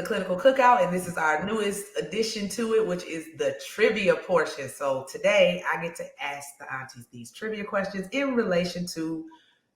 Clinical Cookout, and this is our newest addition to it, which is the trivia portion. So today I get to ask the aunties these trivia questions in relation to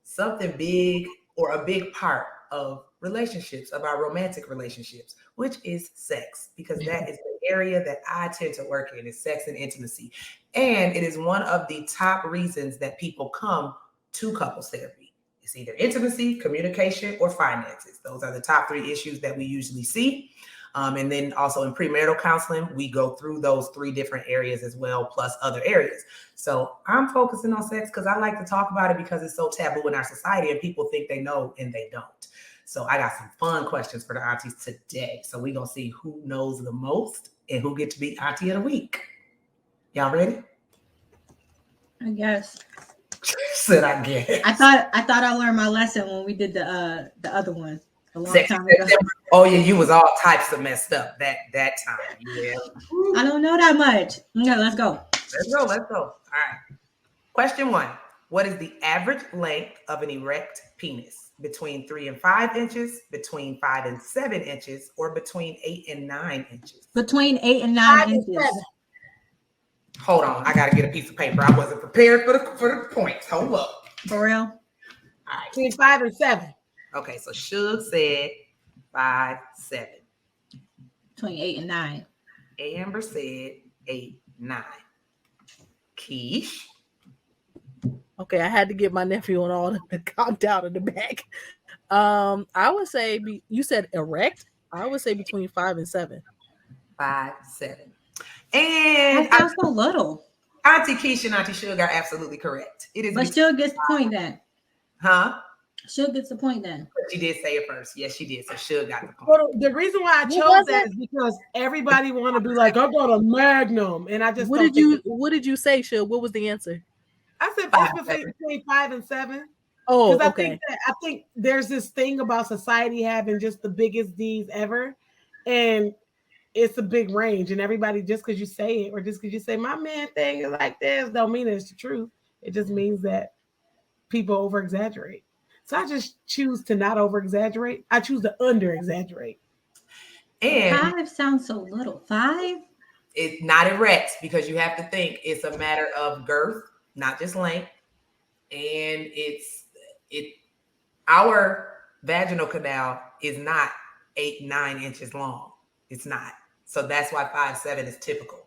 something big or a big part of relationships, of our romantic relationships, which is sex, because that is the area that I tend to work in, is sex and intimacy. And it is one of the top reasons that people come to couples therapy. It's either intimacy, communication, or finances. Those are the top 3 issues that we usually see. And then also in premarital counseling, we go through those 3 different areas as well, plus other areas. So I'm focusing on sex because I like to talk about it because it's so taboo in our society and people think they know and they don't. So I got some fun questions for the aunties today. So we're going to see who knows the most and who get to be Auntie of the Week. Y'all ready? I guess. Said I guess. I thought I learned my lesson when we did the other one a long time ago. Oh yeah, you was all types of messed up that time. Yeah. I don't know that much. Okay, let's go. Let's go. All right. Question 1. What is the average length of an erect penis? Between 3 and 5 inches, between 5 and 7 inches, or between 8 and 9 inches? Between 8 and 9 inches. Hold on, I gotta get a piece of paper. I wasn't prepared for the points. Hold up. For real? All right. Between 5 and 7. Okay, so Suge said 5, 7. Between 8 and 9. Amber said 8, 9. Keish. Okay, I had to get my nephew on all the countdown in the back. I would say you said erect. I would say between 5 and 7. 5, 7. And that sounds so little. Auntie Keisha and Auntie Suge are absolutely correct. It is, but Suge gets the point then. Huh? Suge gets the point then. She did say it first. Yes, she did. So Suge got the point. Well, the reason why I chose that is because everybody want to be like, I got a Magnum, and I just what did you say, Suge? What was the answer? I said between 5 and 7. Oh, okay. I think there's this thing about society having just the biggest D's ever, and it's a big range, and everybody, just because you say it or just because you say my man thing is like this, don't mean it's the truth. It just means that people over exaggerate. So I just choose to not over exaggerate. I choose to under exaggerate. And 5 sounds so little. 5? It's not erect because you have to think it's a matter of girth, not just length, and our vaginal canal is not 8, 9 inches long. It's not. So that's why 5, 7 is typical.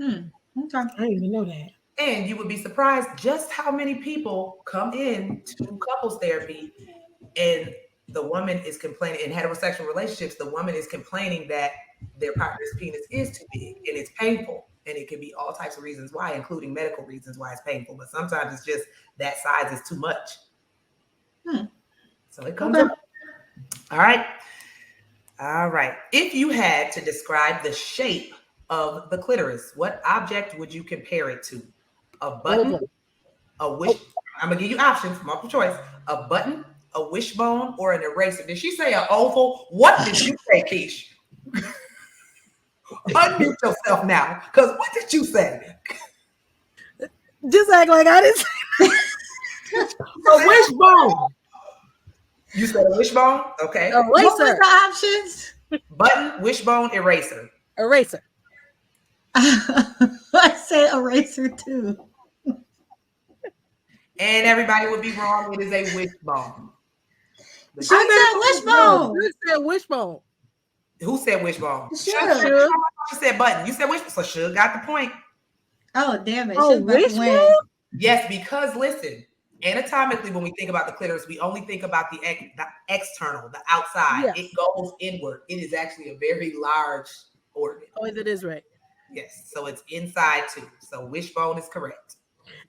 Okay. I didn't even know that. And you would be surprised just how many people come in to couples therapy and the woman is complaining, in heterosexual relationships, the woman is complaining that their partner's penis is too big and it's painful. And it can be all types of reasons why, including medical reasons why it's painful. But sometimes it's just that size is too much. So it comes up. All right. If you had to describe the shape of the clitoris, what object would you compare it to? A button, a wish. I'm gonna give you options, multiple choice. A button, a wishbone, or an eraser. Did she say an oval? What did you say, Keish? Unmute yourself now, because what did you say? Just act like I didn't say a wishbone. You said a wishbone? Okay. Eraser. What was the options? Button, wishbone, eraser. Eraser. I said eraser too. And everybody would be wrong. It is a wishbone. She said wishbone. You said wishbone. Who said wishbone? Sure. She said button. You said wishbone. So Suge got the point. Oh, damn it. Oh, wishbone? Yes, because listen, anatomically, when we think about the clitoris, we only think about the external, the outside. Yes. It goes inward. It is actually a very large organ. Oh, it is right. Yes, so it's inside too. So wishbone is correct.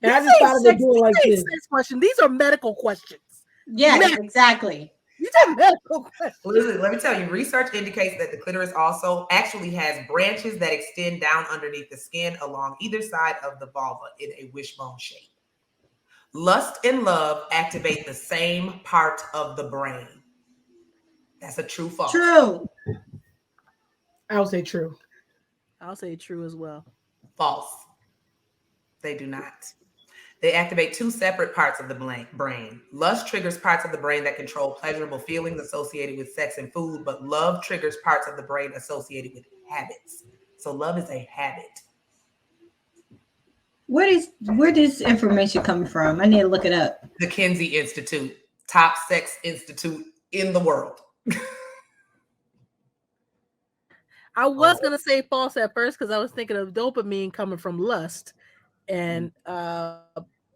And I just started to do it like this. Question. These are medical questions. Yes, exactly. These are medical questions. Listen, let me tell you, research indicates that the clitoris also actually has branches that extend down underneath the skin along either side of the vulva in a wishbone shape. Lust and love activate the same part of the brain. That's a true false. True. I'll say true. I'll say true as well. False. They do not. They activate two separate parts of the brain. Lust triggers parts of the brain that control pleasurable feelings associated with sex and food, but love triggers parts of the brain associated with habits. So love is a habit. Where this information coming from? I need to look it up. The Kinsey Institute, top sex institute in the world. I was gonna say false at first because I was thinking of dopamine coming from lust and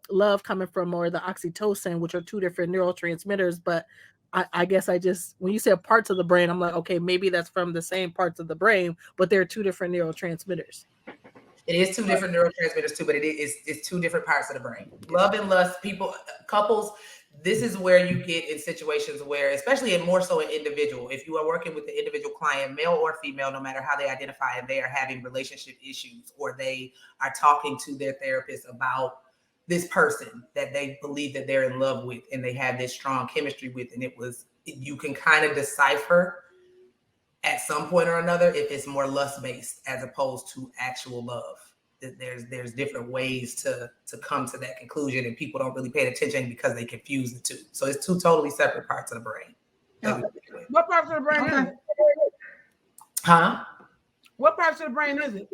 love coming from more the oxytocin, which are two different neurotransmitters. But I guess I just, when you said parts of the brain, I'm like, okay, maybe that's from the same parts of the brain, but they're two different neurotransmitters. It is two different neurotransmitters too, but it's two different parts of the brain. Love and lust, couples, this is where you get in situations where, especially and more so an individual, if you are working with the individual client, male or female, no matter how they identify, and they are having relationship issues, or they are talking to their therapist about this person that they believe that they're in love with and they have this strong chemistry with, and you can kind of decipher at some point or another if it's more lust based as opposed to actual love. There's different ways to come to that conclusion, and people don't really pay attention because they confuse the two. So it's two totally separate parts of the brain. What parts of the brain is it? Huh? What parts of the brain is it?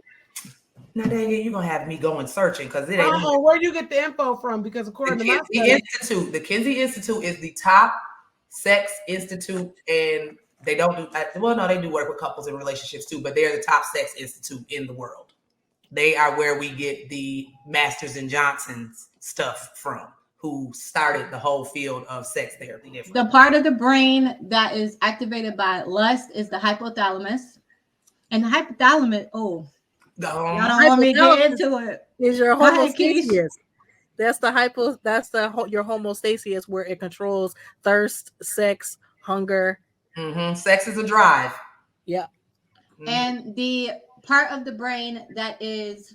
Now, dang it, you're gonna have me going searching because it ain't. Where do you get the info from? Because according to my Institute, the Kinsey Institute is the top sex institute, and they don't do well. No, they do work with couples and relationships too, but they're the top sex institute in the world. They are where we get the Masters and Johnson's stuff from, who started the whole field of sex therapy. The part of the brain that is activated by lust is the hypothalamus, and the hypothalamus. Oh. Y'all don't want me to get into it. Is your homostasis? That's your homostasis, where it controls thirst, sex, hunger. Mm-hmm. Sex is a drive. Yeah. Mm-hmm. And the part of the brain that is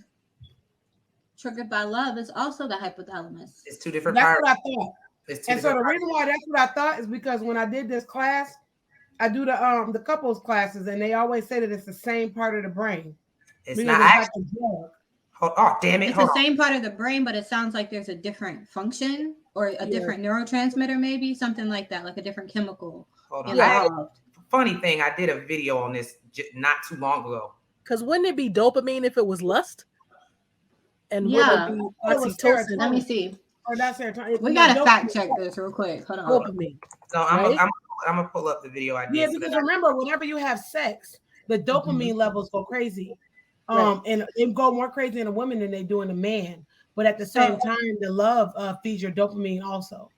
triggered by love is also the hypothalamus. It's two different parts. That's what I thought. And so the reason why that's what I thought is because when I did this class, I do the couples classes, and they always say that it's the same part of the brain. It's not actually. Oh, damn it. It's the same part of the brain, but it sounds like there's a different function or a different neurotransmitter, maybe something like that, like a different chemical. Hold on. Funny thing, I did a video on this not too long ago. Because wouldn't it be dopamine if it was lust? And yeah, would it be oxytocin? Let me see. Or that's serotonin. We gotta fact check this real quick. Hold on. Dopamine. So I'm gonna pull up the video I did. Yeah, because remember, whenever you have sex, the dopamine levels go crazy. And they go more crazy in a woman than they do in a man. But at the same time, the love feeds your dopamine also.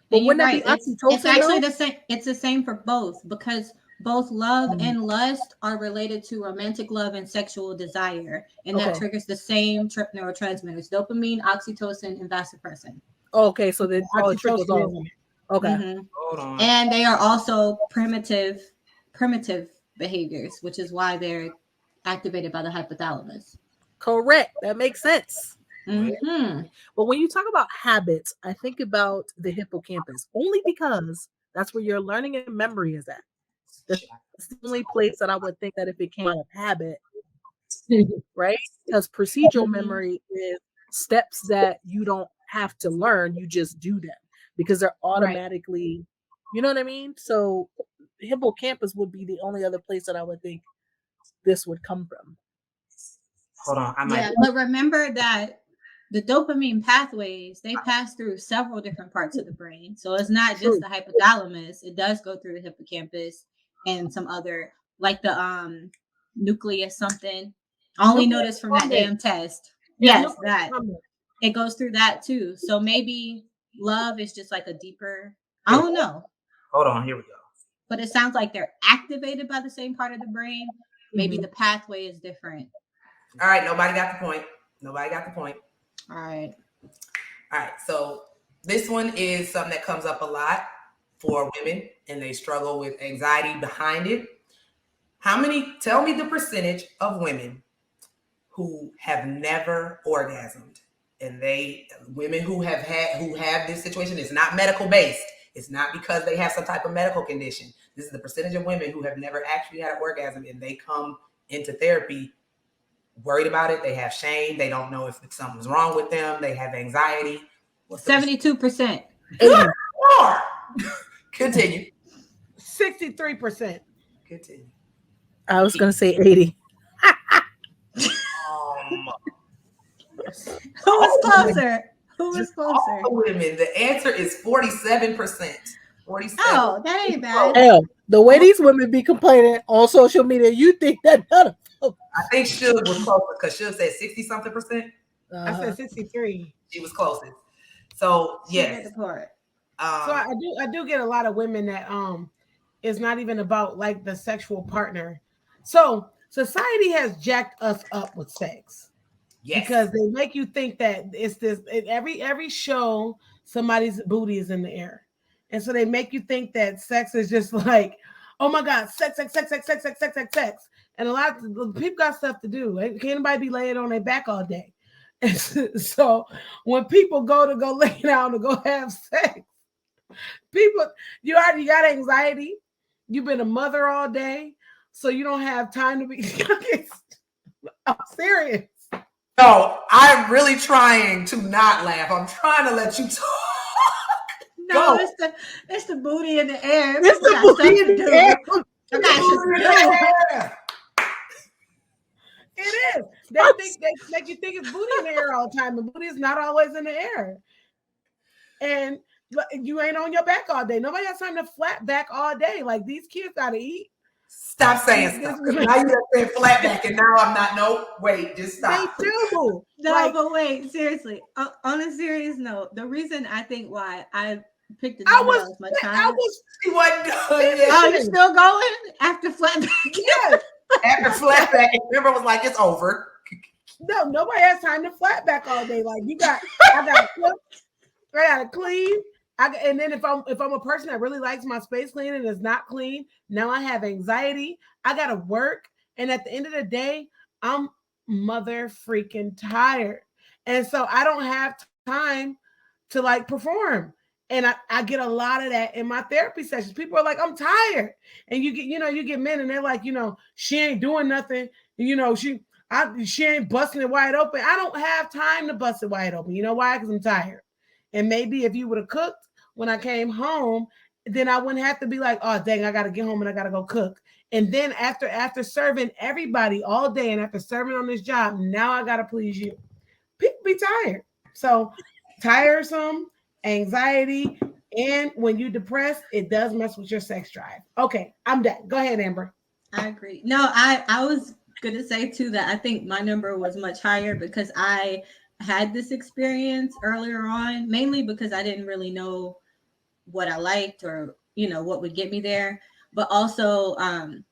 But wouldn't that be oxytocin? It's actually the same. It's the same for both, because both love and lust are related to romantic love and sexual desire, and that triggers the same neurotransmitters: dopamine, oxytocin, and vasopressin. Okay, so then it triggers all. Okay. Mm-hmm. Hold on. And they are also primitive behaviors, which is why they're activated by the hypothalamus. Correct. That makes sense. Mm-hmm. But when you talk about habits, I think about the hippocampus, only because that's where your learning and memory is at. That's the only place that I would think that if it came out of habit, right? Because procedural memory is steps that you don't have to learn, you just do them because they're automatically, you know what I mean? So hippocampus would be the only other place that I would think this would come from. Hold on. But remember that the dopamine pathways, they pass through several different parts of the brain. So it's not just the hypothalamus. It does go through the hippocampus and some other, like the nucleus something. I only noticed from that damn test. Yes, that. It goes through that too. So maybe love is just like a deeper, I don't know. Hold on, here we go. But it sounds like they're activated by the same part of the brain. Maybe the pathway is different. All right, nobody got the point. All right. So this one is something that comes up a lot for women, and they struggle with anxiety behind it. Tell me the percentage of women who have never orgasmed, and women who have this situation, it's not medical based. It's not because they have some type of medical condition. This is the percentage of women who have never actually had an orgasm, and they come into therapy worried about it. They have shame. They don't know if something's wrong with them. They have anxiety. What's the 72%. 80. Lord. Continue. 63%. Continue. I was gonna say 80. Um, Who was all closer? Who was just all closer? the women. The answer is 47%. 47. Oh, that ain't bad. Hell, the way these women be complaining on social media, you think that none of them. I think Suge was closer because Suge said 60 something percent. I said 63. She was closest. So She yes. did the part. So I do get a lot of women that it's not even about like the sexual partner. So society has jacked us up with sex. Yes. Because they make you think that it's this every show somebody's booty is in the air. And so they make you think that sex is just like, oh my God, sex. And a lot of people got stuff to do. Can't anybody be laying on their back all day? And so when people go lay down to go have sex, people, you already got anxiety. You've been a mother all day, so you don't have time to be. I'm serious. No, I'm really trying to not laugh. I'm trying to let you talk. No, Go. it's the booty in the air. It's People the got booty stuff in to the do. air. I got shit to do. It is. They think they make you think it's booty in the air all the time, but booty is not always in the air. And you ain't on your back all day. Nobody has time to flat back all day. Like these kids gotta eat. Stop saying stuff. Now you just said flat back, and now I'm not. No, wait, just stop. They do. No, Like, but wait, seriously. On a serious note, the reason I think why I picked the I dumbbells much higher. She wasn't done Oh, yet. you still going after flat back? yes. After flat back, and remember was like, it's over. No, nobody has time to flat back all day. Like I gotta cook, I gotta clean. And then if I'm a person that really likes my space clean and is not clean, now I have anxiety. I gotta work, and at the end of the day, I'm mother freaking tired, and so I don't have time to like perform. And I get a lot of that in my therapy sessions. People are like, I'm tired, and you get men, and they're like, she ain't doing nothing. She ain't busting it wide open. I don't have time to bust it wide open. You know why? Because I'm tired. And maybe if you would have cooked when I came home, then I wouldn't have to be like, oh dang, I gotta get home and I gotta go cook. And then after serving everybody all day and after serving on this job, now I gotta please you. People be tired. So tiresome, anxiety, and when you depressed, it does mess with your sex drive. Okay, I'm done. Go ahead, Amber. I agree. No, I was gonna say too that I think my number was much higher because I had this experience earlier on, mainly because I didn't really know what I liked or what would get me there. But also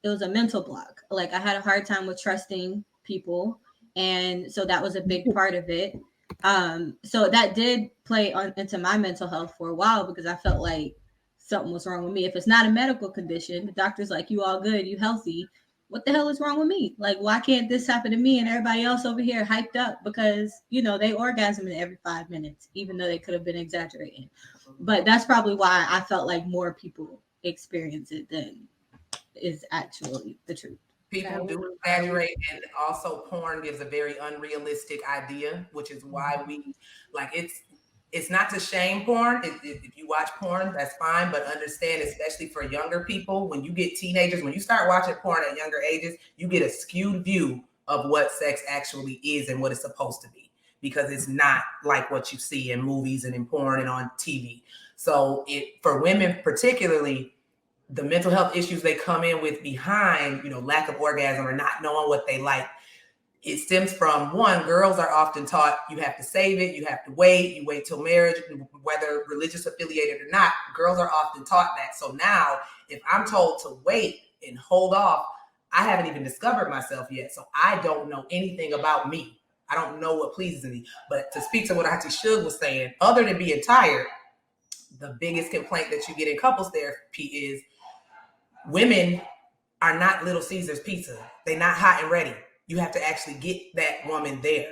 it was a mental block. Like I had a hard time with trusting people. And so that was a big part of it. So that did play into my mental health for a while because I felt like something was wrong with me. If it's not a medical condition, the doctor's like, you all good, you healthy. What the hell is wrong with me? Like, why can't this happen to me and everybody else over here hyped up because, they orgasm in every 5 minutes, even though they could have been exaggerating. But that's probably why I felt like more people experience it than is actually the truth. People do exaggerate, and also porn gives a very unrealistic idea, which is why we like it's not to shame porn. If you watch porn, that's fine, but understand, especially for younger people, when you get teenagers, when you start watching porn at younger ages, you get a skewed view of what sex actually is and what it's supposed to be, because it's not like what you see in movies and in porn and on TV. So for women particularly, the mental health issues they come in with behind, lack of orgasm or not knowing what they like, it stems from, one, girls are often taught you have to save it, you have to wait, you wait till marriage, whether religious affiliated or not, girls are often taught that. So now if I'm told to wait and hold off, I haven't even discovered myself yet. So I don't know anything about me. I don't know what pleases me. But to speak to what Auntie Suge was saying, other than being tired, the biggest complaint that you get in couples therapy is women are not Little Caesar's pizza. They're not hot and ready. You have to actually get that woman there.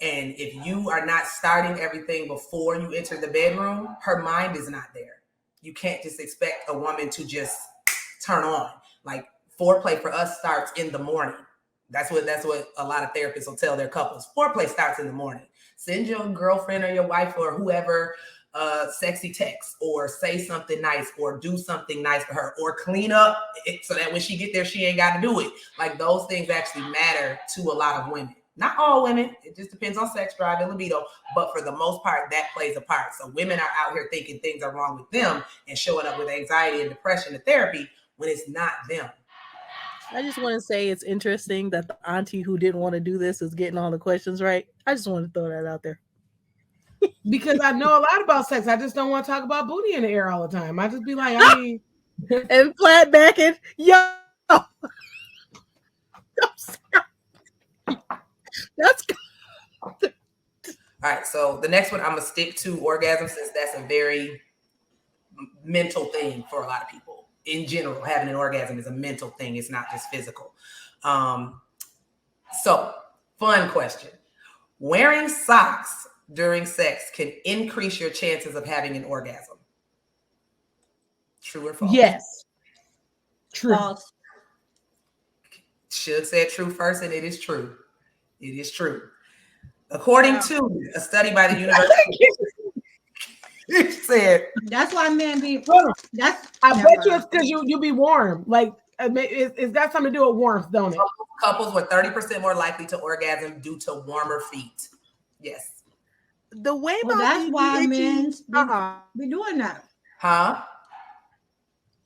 And if you are not starting everything before you enter the bedroom, her mind is not there. You can't just expect a woman to just turn on. Like foreplay for us starts in the morning. That's what a lot of therapists will tell their couples. Foreplay starts in the morning. Send your girlfriend or your wife or whoever sexy text, or say something nice, or do something nice for her, or clean up so that when she get there, she ain't got to do it. Like, those things actually matter to a lot of women. Not all women. It just depends on sex drive and libido. But for the most part, that plays a part. So women are out here thinking things are wrong with them and showing up with anxiety and depression to therapy when it's not them. I just want to say it's interesting that the auntie who didn't want to do this is getting all the questions right. I just want to throw that out there. Because I know a lot about sex. I just don't want to talk about booty in the air all the time. I just be like, I mean, and flat backing, yo. That's all right. So the next one, I'm gonna stick to orgasm, since that's a very mental thing for a lot of people. In general, having an orgasm is a mental thing. It's not just physical. So, fun question. Wearing socks during sex can increase your chances of having an orgasm. True or false? yes. True. False. Should said true first, and it is true. It is true. According to a study by the University, it said That's why men be. That's. I never bet you mind. it's because you be warm. Like, it's got something to do with warmth, don't it? couples were 30% more likely to orgasm due to warmer feet. Yes. the way Well, my that's why men uh-uh. be doing that. Huh?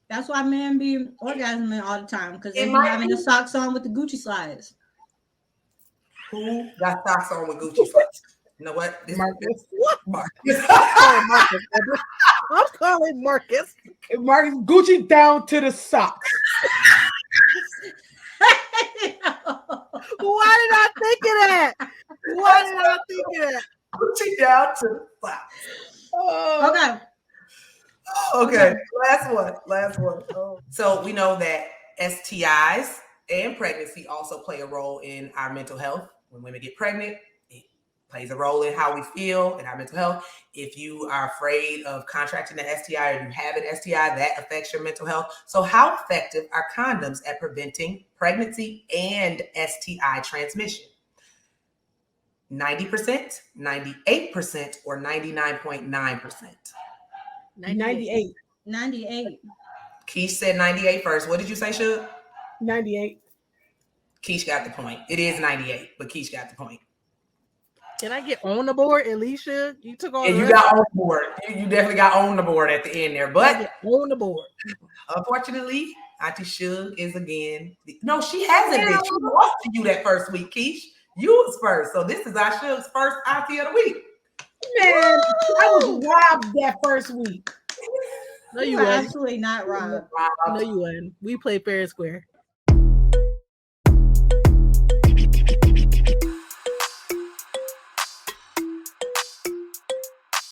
That's why men be orgasming all the time, because they It be might having be. the socks on with the Gucci slides. Who got socks on with Gucci socks? You know what? Marcus. Marcus. I'm calling Marcus. Marcus, Gucci down to the socks. Why did I think of that? Why did I think of that? Gucci down to the socks. Okay. Okay. Last one. Oh. So we know that STIs and pregnancy also play a role in our mental health. When women get pregnant, it plays a role in how we feel and our mental health. If you are afraid of contracting an STI, or you have an STI, that affects your mental health. So how effective are condoms at preventing pregnancy and STI transmission? 90%, 98%, or 99.9%? 98. 98. Keish said 98 first. What did you say, Shug? 98. Keish got the point. It is 98, but Keish got the point. Can I get on the board, Alicia? You took all. And you got on the board. You definitely got on the board at the end there. But on the board. Unfortunately, Auntie Shug is again. No, she hasn't been. She lost to you that first week, Keish. You was first. So this is our Shug's first Auntie of the week. Man, I was robbed that first week. No, You you were weren't. absolutely not robbed. No, you weren't. We played fair and square.